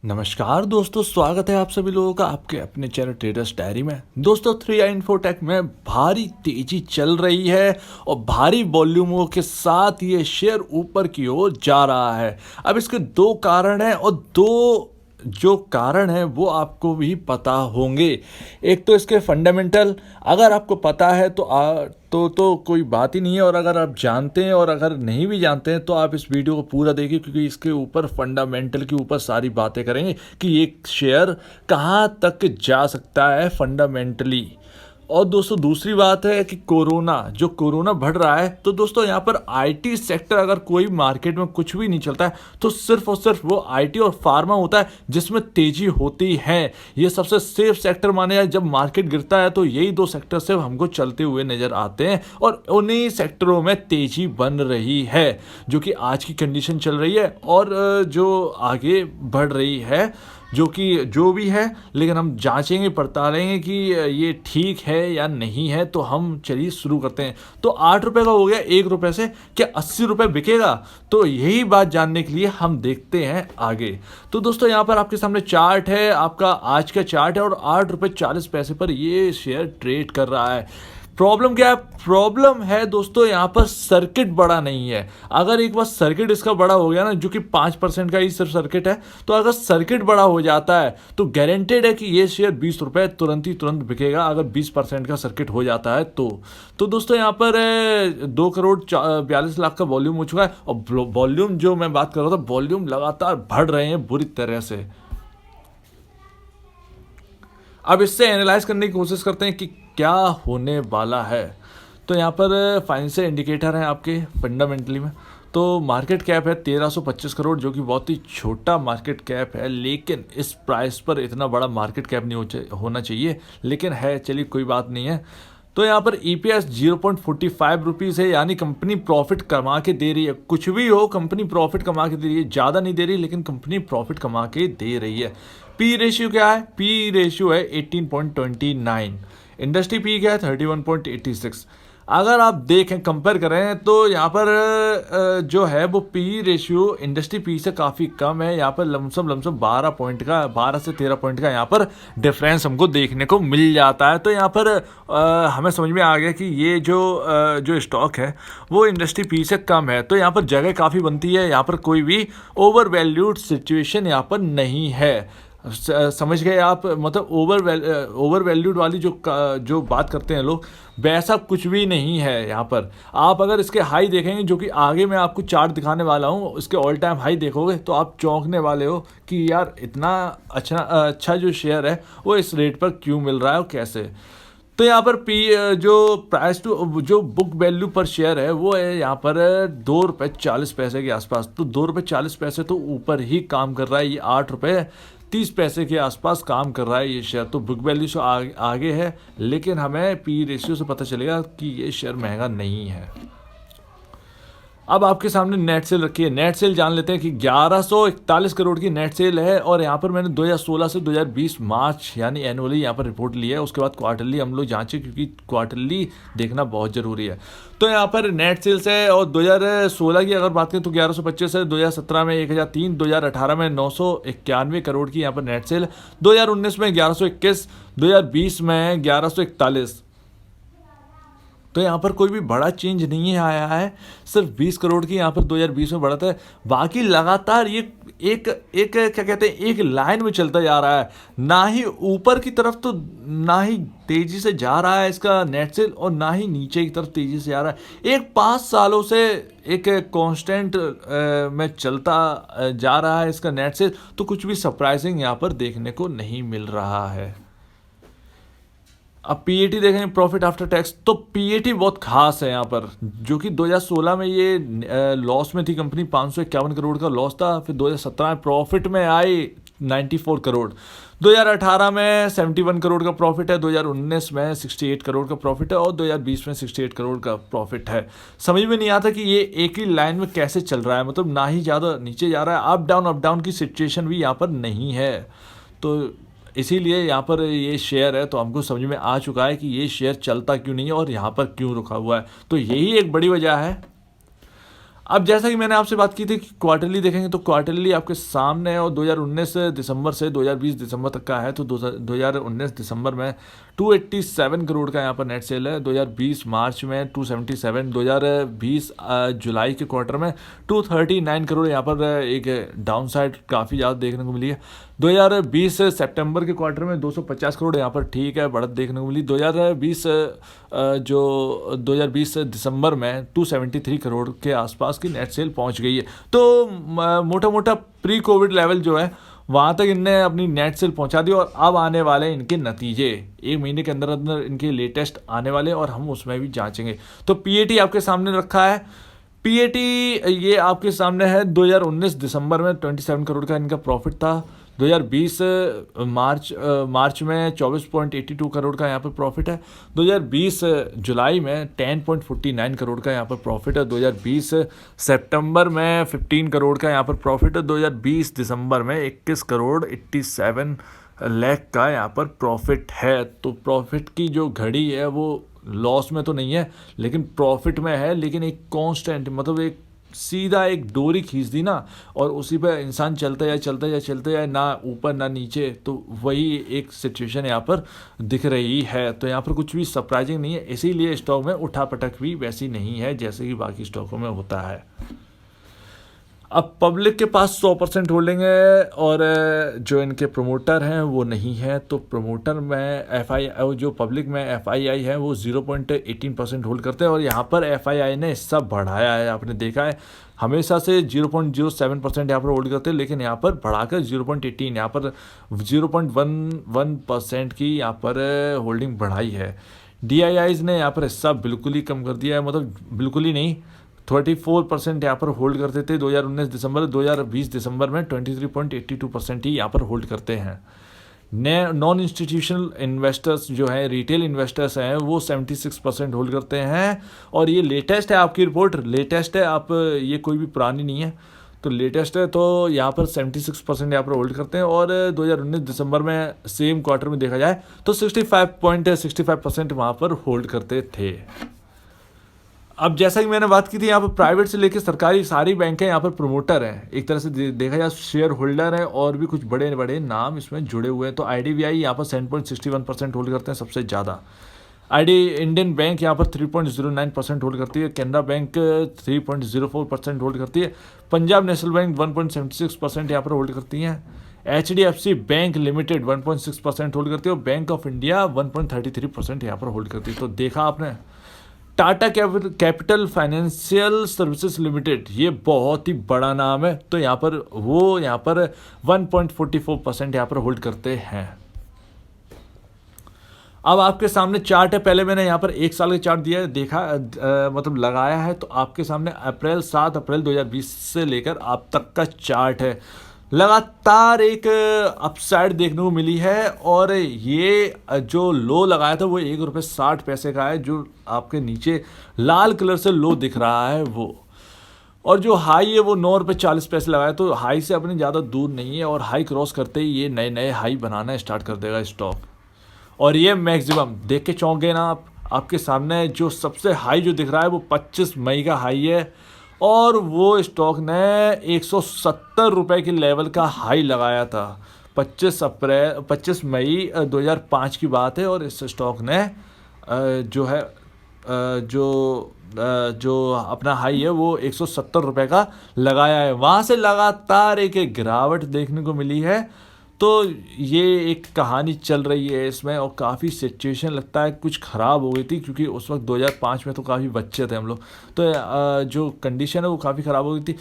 नमस्कार दोस्तों, स्वागत है आप सभी लोगों का आपके अपने चैनल ट्रेडर्स डायरी में। दोस्तों 3i इन्फोटेक में भारी तेजी चल रही है और भारी वॉल्यूमों के साथ ये शेयर ऊपर की ओर जा रहा है। अब इसके दो कारण हैं और दो जो कारण है वो आपको भी पता होंगे। एक तो इसके फंडामेंटल, अगर आपको पता है तो कोई बात ही नहीं है, और अगर आप जानते हैं और अगर नहीं भी जानते हैं तो आप इस वीडियो को पूरा देखिए, क्योंकि इसके ऊपर फंडामेंटल के ऊपर सारी बातें करेंगे कि एक शेयर कहाँ तक जा सकता है फंडामेंटली। और दोस्तों दूसरी बात है कि कोरोना बढ़ रहा है, तो दोस्तों यहाँ पर आईटी सेक्टर, अगर कोई मार्केट में कुछ भी नहीं चलता है तो सिर्फ और सिर्फ वो आईटी और फार्मा होता है जिसमें तेजी होती है। ये सबसे सेफ सेक्टर माने जाए। जब मार्केट गिरता है तो यही दो सेक्टर से हमको चलते हुए नजर आते हैं और उन्हीं सेक्टरों में तेजी बन रही है, जो कि आज की कंडीशन चल रही है और जो आगे बढ़ रही है, जो भी है। लेकिन हम जांचेंगे, पड़तालेंगे कि ये ठीक है या नहीं है। तो हम चलिए शुरू करते हैं। तो 8 रुपये का हो गया, 1 रुपये से क्या 80 रुपये बिकेगा? तो यही बात जानने के लिए हम देखते हैं आगे। तो दोस्तों यहाँ पर आपके सामने चार्ट है, आपका आज का चार्ट है और 8 रुपये 40 पैसे पर ये शेयर ट्रेड कर रहा है। प्रॉब्लम क्या है? प्रॉब्लम है दोस्तों यहाँ पर सर्किट बड़ा नहीं है। अगर एक बार सर्किट इसका बड़ा हो गया ना, जो कि 5% का ही सिर्फ सर्किट है, तो अगर सर्किट बड़ा हो जाता है तो गारंटेड है कि ये शेयर 20 रुपये तुरंत बिकेगा, अगर 20% का सर्किट हो जाता है तो दोस्तों यहाँ पर 2 करोड़ 42 लाख का वॉल्यूम हो चुका है। और वॉल्यूम जो मैं बात कर रहा था, वॉल्यूम लगातार बढ़ रहे हैं बुरी तरह से। अब इससे एनालाइज करने की कोशिश करते हैं कि क्या होने वाला है। तो यहाँ पर फाइनेंशियल इंडिकेटर हैं आपके फंडामेंटली में। तो मार्केट कैप है 1325 करोड़, जो कि बहुत ही छोटा मार्केट कैप है, लेकिन इस प्राइस पर इतना बड़ा मार्केट कैप नहीं होना चाहिए, लेकिन है। चलिए कोई बात नहीं है। तो यहाँ पर EPS 0.45 रुपीज़ है, यानी कंपनी प्रॉफिट कमा के दे रही है। कुछ भी हो, कंपनी प्रॉफिट कमा के दे रही है। ज़्यादा नहीं दे रही, लेकिन कंपनी प्रॉफिट कमा के दे रही है। पी रेशियो क्या है? पी रेशियो है 18.29। इंडस्ट्री पी क्या है? 31.86। अगर आप देखें, कंपेयर करें, तो यहाँ पर जो है वो पी रेशियो इंडस्ट्री पी से काफ़ी कम है। यहाँ पर लमसम 12 से 13 पॉइंट का यहाँ पर डिफरेंस हमको देखने को मिल जाता है। तो यहाँ पर हमें समझ में आ गया कि ये जो स्टॉक है वो इंडस्ट्री पी से कम है। तो यहाँ पर जगह काफ़ी बनती है, यहाँ पर कोई भी ओवर वैल्यूड सिचुएशन यहाँ पर नहीं है। समझ गए आप? मतलब ओवर वैल्यूड वाली जो बात करते हैं लोग, वैसा कुछ भी नहीं है यहाँ पर। आप अगर इसके हाई देखेंगे, जो कि आगे मैं आपको चार्ट दिखाने वाला हूँ, इसके ऑल टाइम हाई देखोगे तो आप चौंकने वाले हो कि यार इतना अच्छा जो शेयर है वो इस रेट पर क्यों मिल रहा है और कैसे। तो यहाँ पर जो प्राइस टू जो बुक वैल्यू पर शेयर है वो है यहाँ पर 2 रुपये 40 पैसे के आसपास। तो 2 रुपये 40 पैसे तो ऊपर ही काम कर रहा है। ये 8 रुपये 30 पैसे के आसपास काम कर रहा है ये शेयर। तो बुक वैल्यू से आगे है, लेकिन हमें पी रेशियो से पता चलेगा कि ये शेयर महंगा नहीं है। अब आपके सामने नेट सेल रखी है। नेट सेल जान लेते हैं कि 1141 करोड़ की नेट सेल है। और यहाँ पर मैंने 2016 से 2020 मार्च यानी एनुअली यहाँ पर रिपोर्ट ली है। उसके बाद क्वार्टरली हम लोग जांचे, क्योंकि क्वार्टरली देखना बहुत ज़रूरी है। तो यहाँ पर नेट सेल्स है, और 2016 की अगर बात करें तो 1125 है, 2017 में 1003, 2018 में 991 करोड़ की यहाँ पर नेट सेल, 2019 में 1121, 2020 में 1141। तो यहाँ पर कोई भी बड़ा चेंज नहीं आया है, सिर्फ 20 करोड़ की यहाँ पर 2020 में बढ़त है। बाकी लगातार ये एक क्या कहते हैं, एक लाइन में चलता जा रहा है, ना ही ऊपर की तरफ तो ना ही तेजी से जा रहा है इसका नेट सेल, और ना ही नीचे की तरफ तेजी से जा रहा है। एक 5 सालों से एक कांस्टेंट में चलता जा रहा है इसका नेट सेल। तो कुछ भी सरप्राइजिंग यहाँ पर देखने को नहीं मिल रहा है। अब पीएटी देखेंगे, प्रॉफिट आफ्टर टैक्स। तो पीएटी बहुत खास है यहाँ पर, जो कि 2016 में ये लॉस में थी कंपनी, 551 करोड़ का लॉस था। फिर 2017 में प्रॉफिट में आई 94 करोड़, 2018 में 71 करोड़ का प्रॉफिट है, 2019 में 68 करोड़ का प्रॉफिट है, और 2020 में 68 करोड़ का प्रॉफिट है। समझ में नहीं आता कि ये एक ही लाइन में कैसे चल रहा है, मतलब ना ही ज़्यादा नीचे जा रहा है, अप डाउन की सिचुएशन भी यहाँ पर नहीं है। तो इसीलिए यहाँ पर ये शेयर है, तो हमको समझ में आ चुका है कि ये शेयर चलता क्यों नहीं है और यहाँ पर क्यों रुका हुआ है। तो यही एक बड़ी वजह है। अब जैसा कि मैंने आपसे बात की थी कि क्वार्टरली देखेंगे तो क्वार्टरली आपके सामने है और 2019 दिसंबर से 2020 दिसंबर तक का है। तो 2019 दिसंबर में 287 करोड़ का यहाँ पर नेट सेल है, 2020 मार्च में 277, 2020 जुलाई के क्वार्टर में 239 करोड़ यहाँ पर एक डाउन साइड काफ़ी ज़्यादा देखने को मिली है। 2020 सितंबर के क्वार्टर में 250 करोड़ यहाँ पर ठीक है बढ़त देखने को मिली। 2020 दिसंबर में 273 करोड़ के आसपास की नेट सेल पहुँच गई है। तो मोटा मोटा प्री कोविड लेवल जो है वहाँ तक इनने अपनी नेट सेल पहुँचा दी और अब आने वाले इनके नतीजे 1 महीने के अंदर अंदर इनके लेटेस्ट आने वाले और हम उसमें भी जांचेंगे। तो पीएटी आपके सामने रखा है। पीएटी ये आपके सामने है 2019 दिसंबर में 27 करोड़ का इनका प्रॉफिट था। 2020 मार्च में 24.82 करोड़ का यहाँ पर प्रॉफिट है। 2020 जुलाई में 10.49 करोड़ का यहाँ पर प्रॉफिट है। 2020 सितंबर में 15 करोड़ का यहाँ पर प्रॉफिट है। 2020 दिसंबर में 21 करोड़ 87 लाख का यहाँ पर प्रॉफिट है। तो प्रॉफिट की जो घड़ी है वो लॉस में तो नहीं है लेकिन प्रॉफिट में है, लेकिन एक कांस्टेंट मतलब एक सीधा एक डोरी खींच दी ना और उसी पे इंसान चलता जाए ना ऊपर ना नीचे, तो वही एक सिचुएशन यहाँ पर दिख रही है। तो यहाँ पर कुछ भी सरप्राइजिंग नहीं है, इसीलिए स्टॉक में उठापटक भी वैसी नहीं है जैसे कि बाकी स्टॉकों में होता है। अब पब्लिक के पास 100% होल्डिंग है और जो इनके प्रमोटर हैं वो नहीं है। तो प्रमोटर में FII जो पब्लिक में FII है वो 0.18% होल्ड करते हैं और यहाँ पर FII ने हिस्सा बढ़ाया है। आपने देखा है हमेशा से 0.07% यहाँ पर होल्ड करते हैं, लेकिन यहाँ पर बढ़ाकर 0.18 यहाँ पर 0.11% की यहाँ पर होल्डिंग बढ़ाई है। DIIs ने यहाँ पर हिस्सा बिल्कुल ही कम कर दिया है, मतलब बिल्कुल ही नहीं 34% यहाँ पर होल्ड करते थे 2019 दिसंबर, 2020 दिसंबर में 23.82% ही यहाँ पर होल्ड करते हैं। नॉन इंस्टीट्यूशनल इन्वेस्टर्स जो हैं, रिटेल इन्वेस्टर्स हैं, वो 76% होल्ड करते हैं। और ये लेटेस्ट है, आपकी रिपोर्ट लेटेस्ट है, आप ये कोई भी पुरानी नहीं है, तो लेटेस्ट है। तो यहाँ पर 76% यहाँ पर होल्ड करते हैं और 2019 दिसंबर में सेम क्वार्टर में देखा जाए तो 65% वहाँ पर होल्ड करते थे। अब जैसा कि मैंने बात की थी यहाँ पर प्राइवेट से लेकर सरकारी सारी बैंकें यहाँ पर प्रमोटर हैं, एक तरह से देखा जाए शेयर होल्डर हैं और भी कुछ बड़े बड़े नाम इसमें जुड़े हुए हैं। तो IDBI यहाँ पर 7.61% होल्ड करते हैं सबसे ज़्यादा। इंडियन बैंक यहाँ पर 3.09% होल्ड करती है। कैनरा बैंक 3.04% होल्ड करती है। पंजाब नेशनल बैंक 1.76% यहाँ पर होल्ड करती हैं। HDFC बैंक लिमिटेड 1.6% होल्ड करती है और बैंक ऑफ इंडिया 1.33% यहाँ पर होल्ड करती है। तो देखा आपने Tata capital financial services limited, ये बहुत ही बड़ा नाम है, तो यहाँ पर 1.44% यहाँ पर होल्ड करते हैं। अब आपके सामने चार्ट है, पहले मैंने यहाँ पर 1 साल का चार्ट दिया है, देखा मतलब लगाया है, तो आपके सामने 7 अप्रैल 2020 से लेकर अब तक का चार्ट है। लगातार एक अपसाइड देखने को मिली है और ये जो लो लगाया था वो ₹1.60 का है, जो आपके नीचे लाल कलर से लो दिख रहा है वो, और जो हाई है वो ₹9.40 लगाया। तो हाई से अपने ज़्यादा दूर नहीं है और हाई क्रॉस करते ही ये नए हाई बनाना स्टार्ट कर देगा स्टॉक। और ये मैक्सिमम देख के चौंक गए ना आप, आपके सामने जो सबसे हाई जो दिख रहा है वो 25 मई का हाई है और वो स्टॉक ने ₹170 के लेवल का हाई लगाया था। 25 मई 2005 की बात है और इस स्टॉक ने जो अपना हाई है वो ₹170 का लगाया है। वहाँ से लगातार एक गिरावट देखने को मिली है। तो ये एक कहानी चल रही है इसमें और काफ़ी सिचुएशन लगता है कुछ ख़राब हो गई थी, क्योंकि उस वक्त 2005 में तो काफ़ी बच्चे थे हम लोग, तो जो कंडीशन है वो काफ़ी ख़राब हो गई थी।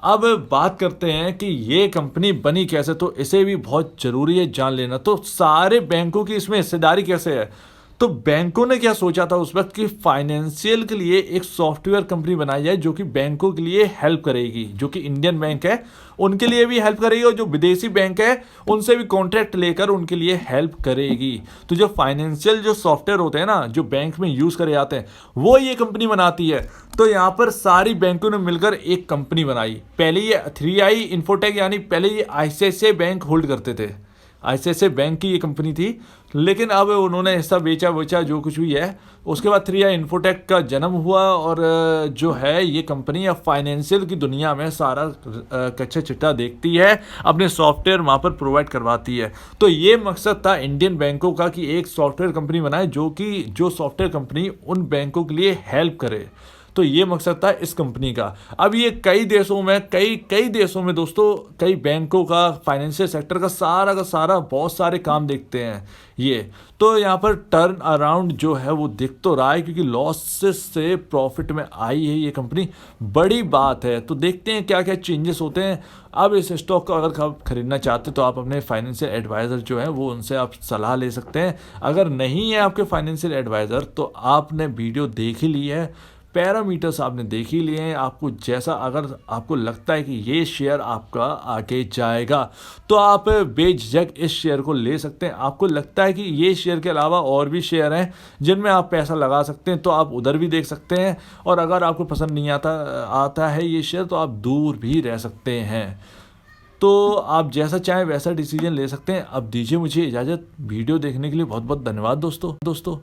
अब बात करते हैं कि ये कंपनी बनी कैसे, तो इसे भी बहुत ज़रूरी है जान लेना। तो सारे बैंकों की इसमें हिस्सेदारी कैसे है, तो बैंकों ने क्या सोचा था उस वक्त कि फाइनेंशियल के लिए एक सॉफ्टवेयर कंपनी बनाई जाए जो कि बैंकों के लिए हेल्प करेगी, जो कि इंडियन बैंक है उनके लिए भी हेल्प करेगी और जो विदेशी बैंक है उनसे भी कॉन्ट्रैक्ट लेकर उनके लिए हेल्प करेगी। तो जो फाइनेंशियल जो सॉफ्टवेयर होते हैं ना, जो बैंक में यूज़ करे जाते हैं, वो ये कंपनी बनाती है। तो यहाँ पर सारी बैंकों ने मिलकर एक कंपनी बनाई। पहले ये 3i इन्फोटेक, यानी पहले ये ICICI बैंक होल्ड करते थे, ICICI बैंक की ये कंपनी थी, लेकिन अब उन्होंने हिस्सा बेचा जो कुछ भी है। उसके बाद 3i इन्फोटेक का जन्म हुआ और जो है ये कंपनी अब फाइनेंशियल की दुनिया में सारा कच्चा चिट्ठा देखती है, अपने सॉफ्टवेयर वहाँ पर प्रोवाइड करवाती है। तो ये मकसद था इंडियन बैंकों का कि एक सॉफ्टवेयर कंपनी बनाए जो सॉफ्टवेयर कंपनी उन बैंकों के लिए हेल्प करे। तो ये मकसद था इस कंपनी का। अब ये कई देशों में दोस्तों, कई बैंकों का, फाइनेंशियल सेक्टर का सारा बहुत सारे काम देखते हैं ये। तो यहाँ पर टर्न अराउंड जो है वो दिख तो रहा है, क्योंकि लॉसेस से प्रॉफिट में आई है ये कंपनी, बड़ी बात है। तो देखते हैं क्या क्या चेंजेस होते हैं। अब इस स्टॉक को अगर आप खरीदना चाहते हैं तो आप अपने फाइनेंशियल एडवाइज़र जो है वो उनसे आप सलाह ले सकते हैं। अगर नहीं है आपके फाइनेंशियल एडवाइज़र तो आपने वीडियो देख ही ली है, पैरामीटर्स आपने देख ही लिए हैं। आपको जैसा, अगर आपको लगता है कि ये शेयर आपका आगे जाएगा तो आप बेझिझक इस शेयर को ले सकते हैं। आपको लगता है कि ये शेयर के अलावा और भी शेयर हैं जिनमें आप पैसा लगा सकते हैं तो आप उधर भी देख सकते हैं। और अगर आपको पसंद नहीं आता है ये शेयर तो आप दूर भी रह सकते हैं। तो आप जैसा चाहें वैसा डिसीजन ले सकते हैं। अब दीजिए मुझे इजाज़त। वीडियो देखने के लिए बहुत बहुत धन्यवाद दोस्तों।